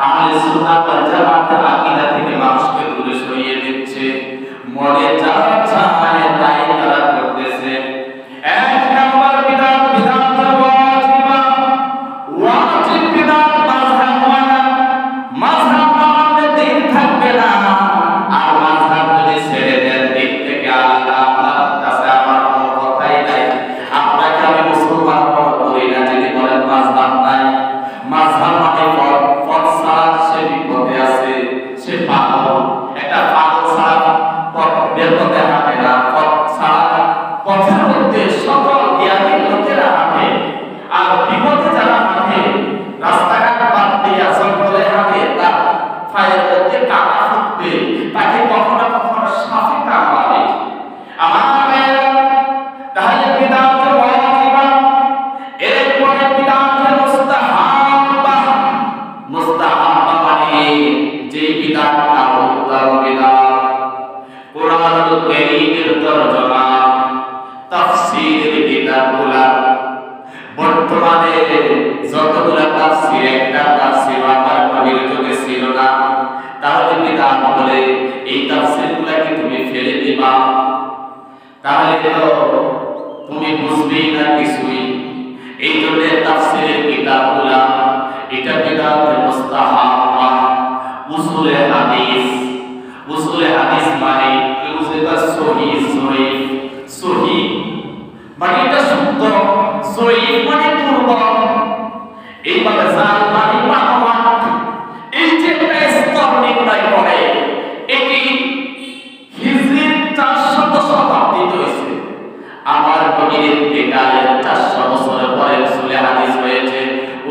S1: আহলে সুন্নাত ওয়াল জামাতের আকীদা থেকে মানুষকে দূরে সরিয়ে দিচ্ছে। মনে যা চায় তাই তারা করতেছে। এক নাম্বার বিদআত, বিদআত ওয়াজিবা। ওয়াজিব বিদআত মাযহাব মানা, মাযহাব মানলে দিন থাকবে না। আর মাযহাব যদি ছেড়ে দেন, দিন থেকে আলাদা, আপনার কাছে আমার কোনো কথাই নাই। আপনাকে আমি মুসলমান করি না যদি বলেন মাযহাব নাই। মাযহাব মানে পথ ছাড়া সে বিপদে আছে, সে পাগল। একটা পাগল ছাড়া পথ বের করতে হাঁটে না, পথ ছাড়া পথের মধ্যে সকল জ্ঞানী লোকেরা হাঁটে, আর বিপদে যারা হাঁটে, রাস্তাঘাট বাদ দিয়ে জঙ্গলে হাঁটে, তার পায়ের মধ্যে কাটা ফুটবে, তাকে কখনো কখনো সাপে কামড়াবে। আমার ভাইয়েরা, তাহলে বিদআত ওয়াজিবা। এরপরে বিদআত মুস্তাহাব্বা। মুস্তাহাব্বা মানে যে বিদআতটা উত্তম বিদআত। কোরআনুল কারীমের তরজমা, তাফসীরের কিতাবগুলা, বর্তমানে যতগুলা তাফসীর, একটা তাফসীর আমার নবীর যুগে ছিল না, তাহলে বিদআত বলে এই তাফসীরগুলাকে তুমি ফেলে দিবা, তাহলে তো তুমি বুঝবেই না কিছুই। এই জন্য তাফসীরের কিতাবগুলা, এটা বিদআত মুস্তাহাব্বা। উসুলে হাদিস, উসুলে হাদিস মানে কেউ যেটা সহিহ, সহিহ, সহিহ মানে এটা শুদ্ধ, সহিহ মানে দুর্বল, এইভাবে জাল মানে পাকওয়াট, এই যে একটা স্তর নির্ণয় করে, এটি হিজরির 400 শতাব্দীতে হয়েছে। আমার নবীর ইন্তেকালের 400 বছর পরে উসুলে হাদিস হয়েছে।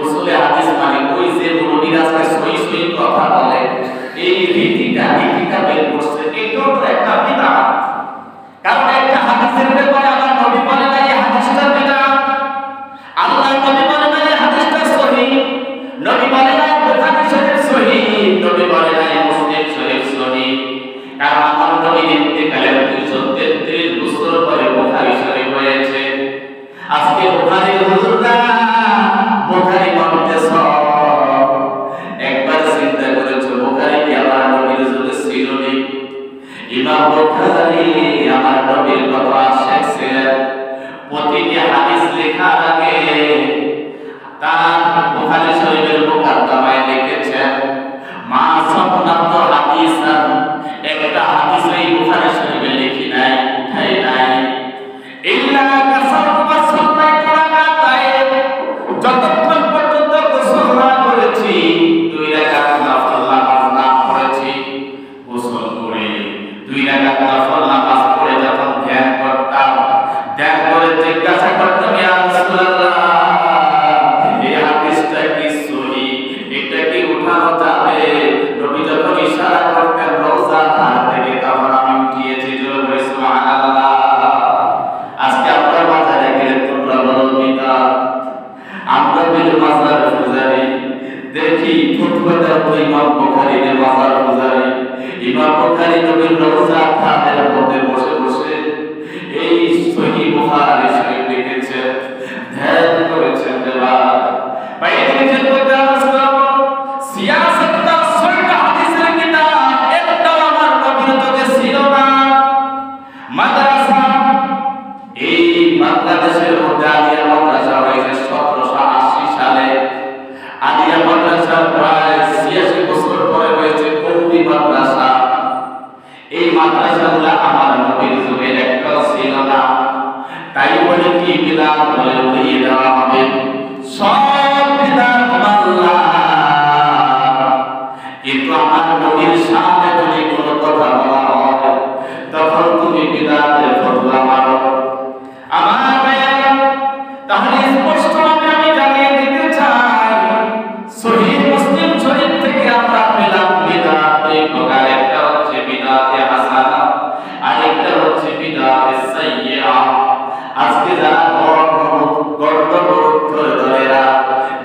S1: উসুলে হাদিস মানে ওই যে নবীর আজকে সহিহ সহিহ কথা বলে, এই রীতিটা বের করছে, এটাও তো একটা বিদআত। কারণ একটা হাদিসের ব্যাপারে আমার নবী বলে না এই হাদিসটা বিদআত, আল্লাহর নবী বলে না এই হাদিসটা সহিহ, নবী বলে না বুখারী শরীফ সহিহ, নবী বলে না মুসলিম শরীফ সহিহ। কারণ আমার নবীর ইন্তেকালের 233 বছর পরে বুখারী শরীফ হয়েছে। আজকে বুখারীর হুজুররা বুখারী পড়তেছ, একবার চিন্তা করেছো বুখারী কি আমার নবীর যুগে ছিল না? ইমাম বুখারী আমার নবীর কথা শেখছেন, প্রতিটি হাদিস লেখার আগে তার বুখারী শরীফের মুকাদ্দমায় লিখেছেন মা সান্নাত হাদিসান, একটা হাদিস এই 2 রাকাত নফল নামাজ পড়ে যখন ধ্যান করতাম, ধ্যান করে জিজ্ঞাসা করতাম, ইয়া রাসূলুল্লাহ, এই হাদিসটা কি সহিহ? এটা কি উঠানো যাবে? নবী যখন ইশারা করতেন রওজার ধার থেকে, তখন আমি উঠিয়েছি। জোরে সুবহানাল্লাহ। আজকে আপনার বাজারে গেলে তোমরা বলো বিদআত, আমরা বলি মাজার পূজারি। দেখি ফুটবলের ইমাম বুখারীর মাজার পূজারি। ইমাম বুখারী নবীর রওজার ধারের মধ্যে বসে বসে এই সহিহ বুখারী শরীফ লিখেছেন, ধ্যান করেছেন। বাইরে যে প্রকাশ করব সিয়াসতটা 6টা হাদিসের কিতাব, একটাও আমার নবীর যুগে ছিল না। মাদ্রাসা, এই বাংলাদেশের মধ্যে আলিয়া মাদ্রাসা হয়েছে 1780 সালে। আলিয়া মাদ্রাসা প্রায় 86 বছর পরে হয়েছে কওমি মাদ্রাসা। এই মাদ্রাসাগুলো আমার নবীর যুগে একটাও ছিল না। তাই বলে কি বিদআত বলে উড়িয়ে দেওয়া হবে? সব বিদআত মানলাম, কিন্তু আমার নবীর সামনে যদি কোনো কথা বলা হয়, তখন তুমি বিদআতের ফতোয়া মানো। আমার ভাইরা, তাহলে স্পষ্টভাবে আমি জানিয়ে দিতে চাই, সহিহ মুসলিম শরীফ থেকে আমরা পেলাম বিদআত দুই প্রকার। একটা হচ্ছে বিদআতে হাসানা, আরেকটা হচ্ছে বিদআতে সাইয়্যিআ। আজকে যারা গর্দভেরা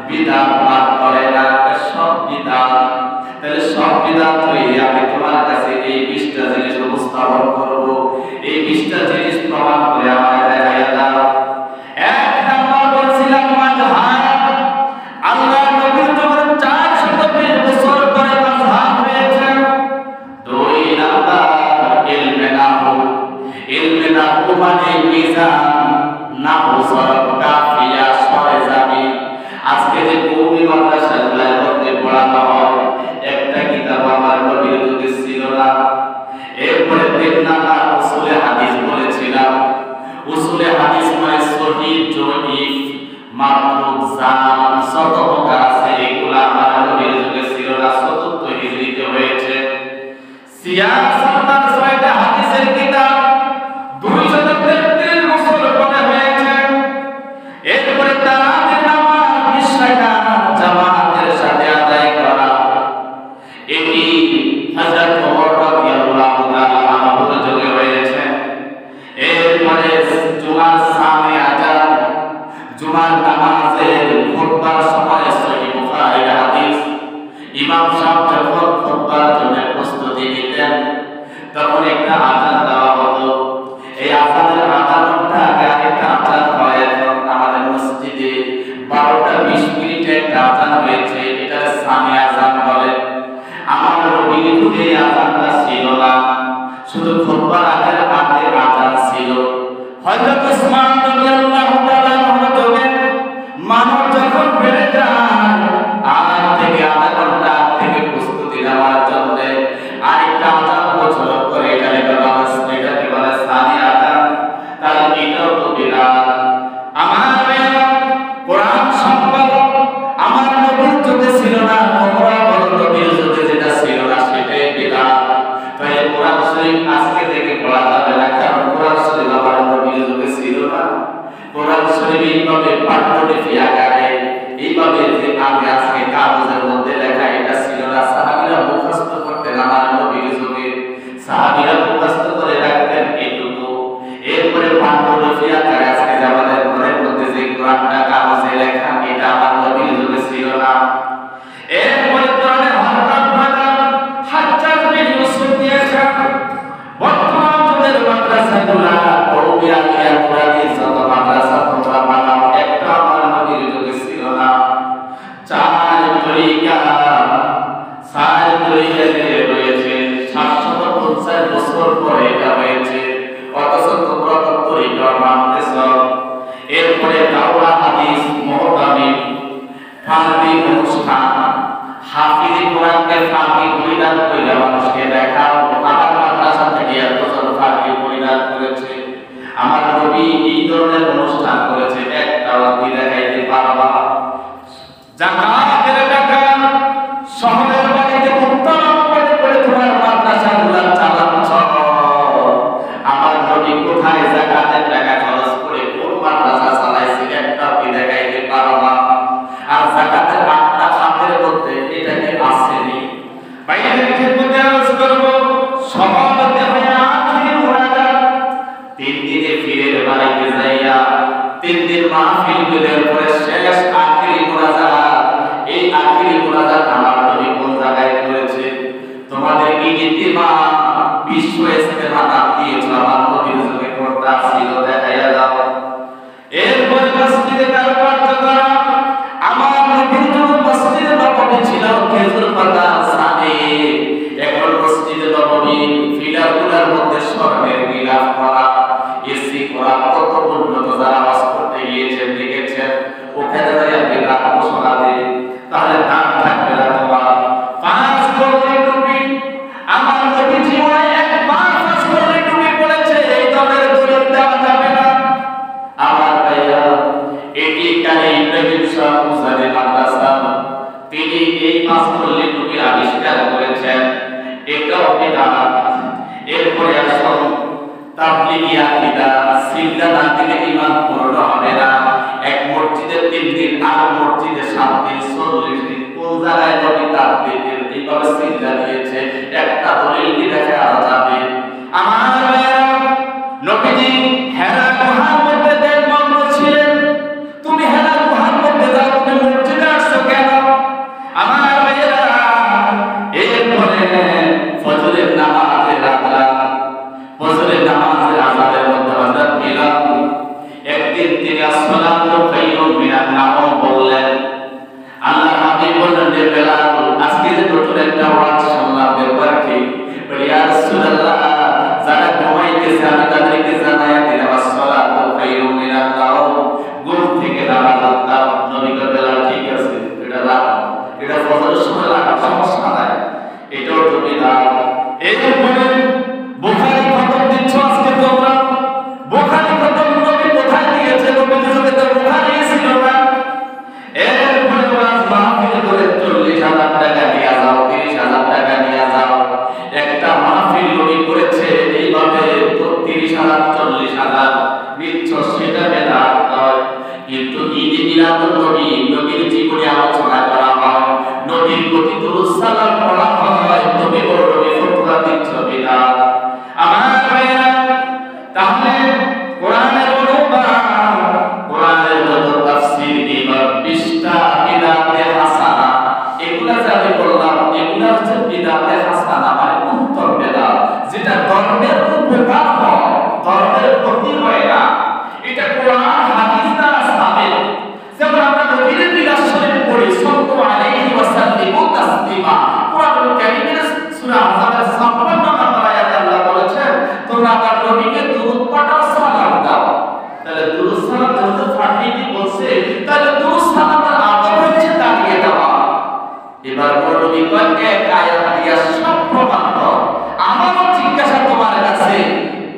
S1: বিদআত বাদ করে না, সব বিদআত। তাহলে সব বিদআত হয়ে আমি তোমার কাছে এই 20টা জিনিস উপস্থাপন করব। এই 20টা জিনিস প্রমাণ করে আমাদের দেখাইয়া দাও। এক নাম্বার বলছিলাম মাযহাব। আল্লাহর নবীর যুগে 420 বছর পরে মাযহাব হয়েছে। 2 নাম্বার ইলমে নাহু। ইলমে নাহু মানে মিজান, নাহু সরফ, কাফিয়া, সরে যাবি। আজকে যে কওমি মাদ্রাসাগুলোর মধ্যে পড়ানো হয়, একটা কিতাব আমার নবীর যুগে ছিল না। এরপরে 3 নাম্বার উসুলে হাদিস বলেছিলাম। উসুলে হাদিস মানে সহিহ, জয়ীফ, মাতরুক, জাম, শত প্রকার আছে। এগুলা আমার নবীর যুগে ছিল না, চতুর্থ হিজরিতে হয়েছে। সিয়াসাত 6টা হাদিসের কিতাব 233 বছর পরে হয়েছে। এরপরে তারাবির নামাজ 20 রাকাত জামাতের সাথে আদায় করা, এটি হযরত ওমর রাদিয়াল্লাহু তাআলা আনহুর যুগে হয়েছে। এরপরে জুমার সামনে আযান, জুমার নামাজের খুতবার সময় সহিহ বুখারীর হাদিস। ইমাম সাহেব যখন খুতবার জন্য প্রস্তুতি নিতেন, তখন একটা আযান দেওয়া হতো। এই আযানের আধা ঘন্টা আগে আরেকটা আযান হয়। এখন আমাদের মসজিদে 12টা 20 মিনিটে একটা আযান হয়েছে, এটা সামি আযান বলে। আমার নবীর যুগে এই আযানটা ছিল না, শুধু খুতবার আগের আযান ছিল। হযরত ওসমান রাদিয়াল্লাহু তাআলা আনহুর যুগে মানুষ যখন বেড়ে যায়, আজ থেকে আধা ঘন্টা থেকে প্রস্তুতি নেওয়ার জন্য আরেকটা আযান প্রচলন করে, এটাকে বলে সানি আযান। তাহলে এটাও তো বিদআত। আমার কোরআন সম্পর্ক আমার নবীর যুগে ছিল না, তোমরা বলো নবীর যুগে যেটা ছিল না সেটাই বিদআত। তাই কোরআন শরীফ আজকে থেকে পড়া যাবে না, কারণ কোরআন শরীফ আমার নবীর যুগে ছিল না। কোরআন শরীফ এইভাবে পাঠ্যলিপি আকারে, এইভাবে যে আমি আজকে কাগজের মধ্যে লেখা, এটা ছিল না। সাহাবীরা মুখস্থ করতেন আমার নবীর যুগে, সাহাবীরা মুখস্থ করে রাখতেন এইটুকু। এরপরে পাঠ্যলিপি আকারে আজকে আমাদের ঘরের মধ্যে যে কোরআনটা কাগজে লেখা, এটা আমার নবীর যুগে ছিল না। এরপরে কোরআনের হরকত বানান হাজ্জাজ বিন ইউসুফ দিয়েছেন। বর্তমান যুগের মাদ্রাসাগুলা কওমি আলিয়া কোরআনী যত মাদ্রাসা তোমরা বানাও, একটা আমার নবীর যুগে ছিল না। 4 তরিকা রয়েছে, 750 বছর পরে এটা হয়েছে, অথচ তোমরা তো তরিকা মানতেছ। এরপরে দাওরা হাদিস, মুহতামিম, ফারদি অনুষ্ঠান, হাফিজি কোরআনকে ফাঁকি পরিধান করে মানুষকে দেখাও। আমার মাদ্রাসা থেকে এতজন ফাঁকি পরিধান করেছে। আমার নবী এই ধরনের অনুষ্ঠান করেছে, একটাও কি দেখাইতে পারবা? জাকাতের টাকা শহরের বাড়িতে উত্তোলন করে তোমার মাদ্রাসাগুলো চালাচ্ছ। মাহফিলের পরে শেষ আখিরি মুনাজাত, এই আখিরি মুনাজাত আমার নবী কোন জায়গায় করেছে? তোমাদের এই ইজতিমা বিশ্ব ইজতিমা নাম দিয়েছে আমার নবীর যুগে কোনটা ছিল দেখাইয়া দাও। এরপরে মসজিদে কারবালাতে করা আমার নবীর যুগে মসজিদে নববী ছিল খেজুর পাতা সামনে। এখন মসজিদে নববী ফিলারগুলোর মধ্যে স্বর্ণের গিলাফ করা, এসি করা, কত উন্নত যারা বাস করতে গিয়েছেন দেখেছেন ওখানে যাইয়া বিরাট ঘোষণা দেয়, তাহলে দাম থাকবে না তোমার। 5 কোটি টুপি আমার নবী জীবনে একবার 5 কোটি টুপি পড়েছে, এই দলের দলিল দেওয়া যাবে না। আমার ভাইয়া এটি কানে ইব্রাহিম শাহ মুজারি মাদ্রাসা, তিনি এই 5 কোটি টুপি আবিষ্কার করেছেন, এটাও বিদআত। এরপরে আসুন তাবলীগী আকীদা, সিজদা না দিলে ঈমান পূর্ণ হবে না। এক মসজিদে 3 দিন, আর মসজিদে 7 দিন, 40 দিন। কোন জায়গায় নবী তাবলীগের এইভাবে সিজদা দিয়েছে একটা দলিল কি দেখানো যাবে? আমার ভাইয়া নবীজি হেরা গুহার মধ্যে দেড়মগ্ন ছিলেন, তুমি হেরা গুহার মধ্যে যাও, তুমি মসজিদে আসছো কেন? আমার ভাইয়া এরপরে ফজরের নামাজের আযান, ফজরের নামাজের আযানের মধ্যে হযরত বিলাল একদিন তিনি আসসালাতু খায়রুম মিনান নাওম বললেন। আল্লাহ হাবিব বললেন যে বিলাল আজকে যে নতুন একটা ওয়াজ শুনলাম ব্যাপার কি? বলে ইয়া রাসূলুল্লাহ যারা ঘুমাইতেছে আমি তাদেরকে জানায়া দিলাম আসসালাতু খায়রুম মিনান নাওম, ঘুম থেকে নামাজ দাও। নবী বললেন ঠিক আছে, এটা লাগাও, এটা ফজরের সময় লাগাও, সমস্যা নাই, এটাও তুমি দাও। এরপরে বুখারী খতম দিচ্ছ আজকে তোমরা, বুখারী খতম নবী কোথায় দিয়েছে? নবীর যুগে তো বুখারী ছিল না। এরপরে ওয়াজ মাহফিল করে 40,000 টাকা নিয়ে যাও, 30,000 টাকা নিয়ে যাও। একটা মাহফিল নবী করেছে এইভাবে 30,000 40,000 নিচ্ছ, সেটা বেদাত নয়। কিন্তু ঈদে মিলাদুন নবী, নবীর জীবনী আলোচনা করা হয়, নবীর প্রতি দুরূদ সালাম পড়া হয়, নবী বড় নবী ফতোয়া দিচ্ছ বিদাত। আমার ভাইরা তাহলে কোরআনের অনুবাদ, কোরআনের যত তাফসীর দিবা 20টা বিদাতে হাসানা, এগুলা যে আমি বললাম এগুলা হচ্ছে বিদাতে হাসানা, মানে উত্তম বিদাত, যেটা ধর্মের উপকার হয়, ধর্মের ক্ষতি হয় না। এটা কোরআন হাদিস দ্বারা সাবিত। যেমন আমরা নবীর মিলাদ শরীফ পড়ি সাল্লাল্লাহু আলাইহি ওয়াসাল্লাম তাসলিমা, কোরআনুল কারীমের সূরা আহজাবের 56 নম্বর আয়াতে আল্লাহ বলেছেন তোমরা আমার নবীকে দুরূদ পাঠাও, সালাম দাও। তাহলে দুরূদ সালাম যেহেতু পাঠাইতে বলছে, তাহলে দুরূদ সালামের আদব হচ্ছে দাঁড়িয়ে দেওয়া। এবার নবী কয় এক আয়াত দিয়া সব প্রমাণ দাও। আমারও জিজ্ঞাসা তোমার কাছে,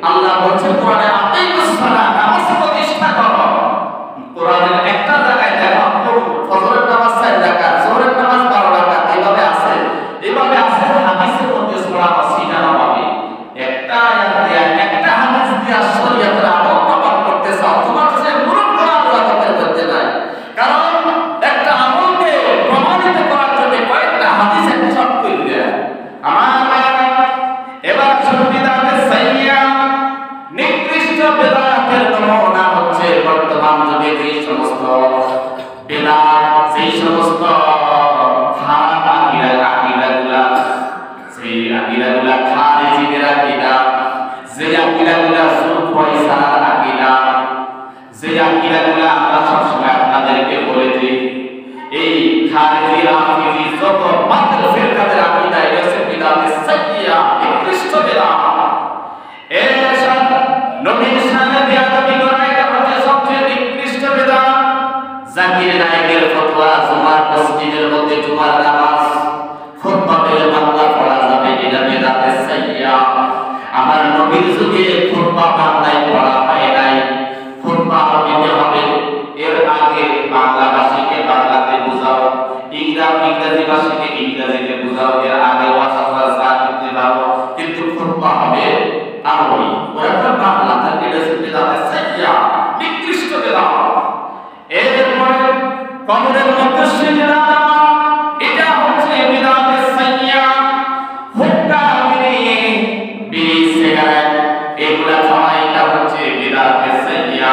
S1: আল্লাহ বলছে কোরআনে আকিমুস সালাত, নামাজ প্রতিষ্ঠা করো। কোরআনের একটা জায়গায় দেখো ফজরের নামাজ 4 রাকাত, যোহরের নামাজ 12 রাকাত, এইভাবে আছে, এইভাবে আছে হাদিসের মধ্যে সূরা আসিনা পাবে। একটা আয়াত দিয়া একটা হাদিস দিয়া শরীয়তের আমল প্রমাণ করতে চাও, তোমার কাছে মূর্খ আল্লাহর মধ্যে নাই। কারণ একটা আমলকে প্রমাণিত করার জন্য কয়েকটা হাদিস একসাথে করে দেয়। আমার ভাইরা এবার বিদআতে সাইয়্যা, নিকৃষ্ট বিদআতের নমুনা হচ্ছে বর্তমান যুগে যে সমস্ত বিদআত, সেই সমস্ত খারাপ আকীদাগুলা, সেই আকীদাগুলা খারিজিদের আকীদা, যে আকীদাগুলা সুদ পয়সার আকীদা, যে আকীদাগুলা আমরা সবসময় আপনাদেরকে বলে দিই, এই খারিজি রাফিজি যত বাতিল ফিরকাদের আকীদা, এটা হচ্ছে বিদআতে সাইয়্যা, নিকৃষ্ট বিদআত। এর সাথে নবীর সামনে বেয়াদবি করা, এটা হচ্ছে সবচেয়ে নিকৃষ্ট বিদআত। জাকির নায়েকের ফতোয়া, জুমার মসজিদের মধ্যে জুমার নামাজ খুতবা পেলে বাংলা পড়া যাবে, এটা বিদআতে সাইয়্যা। আমার নবীর যুগে খুতবা বাংলায় পড়া হয় নাই, খুতবা আরবিতে হবে। এর আগে বাংলা ভাষীকে বাংলাতে বোঝাও, ইংরেজি ভাষীকে ইংরেজিতে বোঝাও, এর আগে ওয়াজ যা করতে পারো, কিন্তু খুতবা হবে আরবি, ওরা তো বাংলা, তার এটা হচ্ছে বিদআতে সাইয়্যা, নিকৃষ্ট বিদআত। এরপরে কবরের মধ্যে সিজদা দেওয়া, এটা হচ্ছে বিদআতে সাইয়্যা। হুক্কা বিড়ি, সিগারেট এগুলা খাওয়া, এটা হচ্ছে বিদআতে সাইয়্যা।